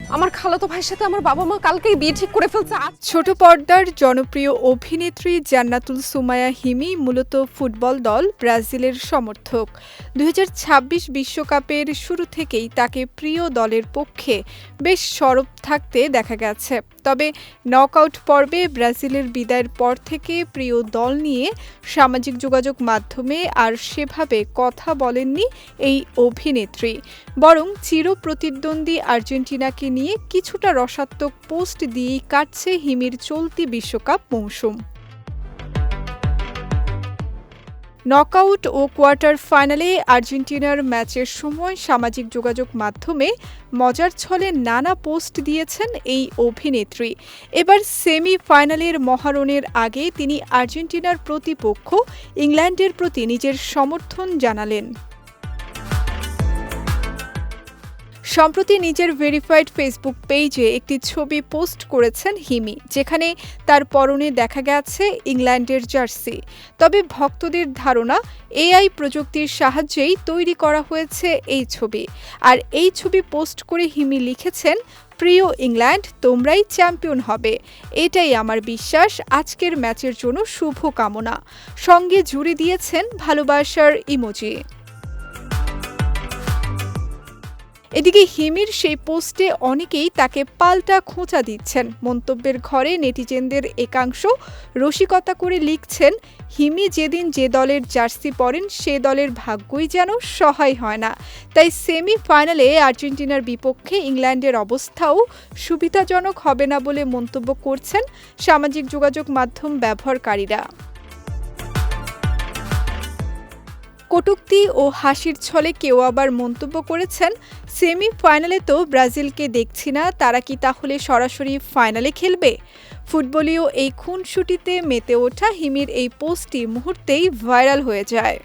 আমার খালাতো ভাইয়ের সাথে আমার বাবা মা কালকেই বিয়ে ঠিক করে ফেলছে। ছোট পর্দার জনপ্রিয় অভিনেত্রী জান্নাতুল সুমাইয়া হিমি মূলত ফুটবল দল ব্রাজিলের সমর্থক। ২০২৬ বিশ্বকাপের শুরু থেকেই তাকে প্রিয় দলের পক্ষে বেশ সরব থাকতে দেখা গেছে। তবে নকআউট পর্বে ব্রাজিলের বিদায়ের পর থেকে প্রিয় দল নিয়ে সামাজিক যোগাযোগ মাধ্যমে আর সেভাবে কথা বলেননি এই অভিনেত্রী, বরং চিরপ্রতিদ্বন্দ্বী আর্জেন্টিনাকে নিয়ে কিছুটা রসাত্মক পোস্ট দিয়েই কাটছে হিমির চলতি বিশ্বকাপ মৌসুম। নকআউট ও কোয়ার্টার ফাইনালে আর্জেন্টিনার ম্যাচের সময় সামাজিক যোগাযোগ মাধ্যমে মজার ছলে নানা পোস্ট দিয়েছেন এই অভিনেত্রী। এবার সেমি-ফাইনালের মহারণের আগে তিনি আর্জেন্টিনার প্রতিপক্ষ ইংল্যান্ডের প্রতি নিজের সমর্থন জানালেন। সম্প্রতি নিজের ভেরিফাইড ফেসবুক পেজে একটি ছবি পোস্ট করেছেন হিমি, যেখানে তার পরনে দেখা গেছে ইংল্যান্ডের জার্সি। তবে ভক্তদের ধারণা এআই প্রযুক্তির সাহায্যেই তৈরি করা হয়েছে এই ছবি। আর এই ছবি পোস্ট করে হিমি লিখেছেন, প্রিয় ইংল্যান্ড, তোমরাই চ্যাম্পিয়ন হবে, এটাই আমার বিশ্বাস। আজকের ম্যাচের জন্য শুভ কামনা। সঙ্গে জুড়ে দিয়েছেন ভালোবাসার ইমোজি। এদিকে হিমির সেই পোস্টে অনেকেই তাকে পাল্টা খোঁচা দিচ্ছেন। মন্তব্যের ঘরে নেটিজেনদের একাংশ রসিকতা করে লিখছেন, হিমি যেদিন যে দলের জার্সি পরেন সে দলের ভাগ্যই যেন সহায় হয় না। তাই সেমি-ফাইনালে আর্জেন্টিনার বিপক্ষে ইংল্যান্ডের অবস্থাও সুবিধাজনক হবে না বলে মন্তব্য করছেন সামাজিক যোগাযোগ মাধ্যম ব্যবহারকারীরা। কটূক্তি ও হাসির ছলে কেউ আবার মন্তব্য করেছেন, সেমি-ফাইনালে তো ব্রাজিলকে দেখছি না, তারা কি তাহলে সরাসরি ফাইনালে খেলবে? ফুটবলীয় এই খুনসুটিতে মেতে ওঠা হিমির এই পোস্টটি মুহূর্তেই ভাইরাল হয়ে যায়।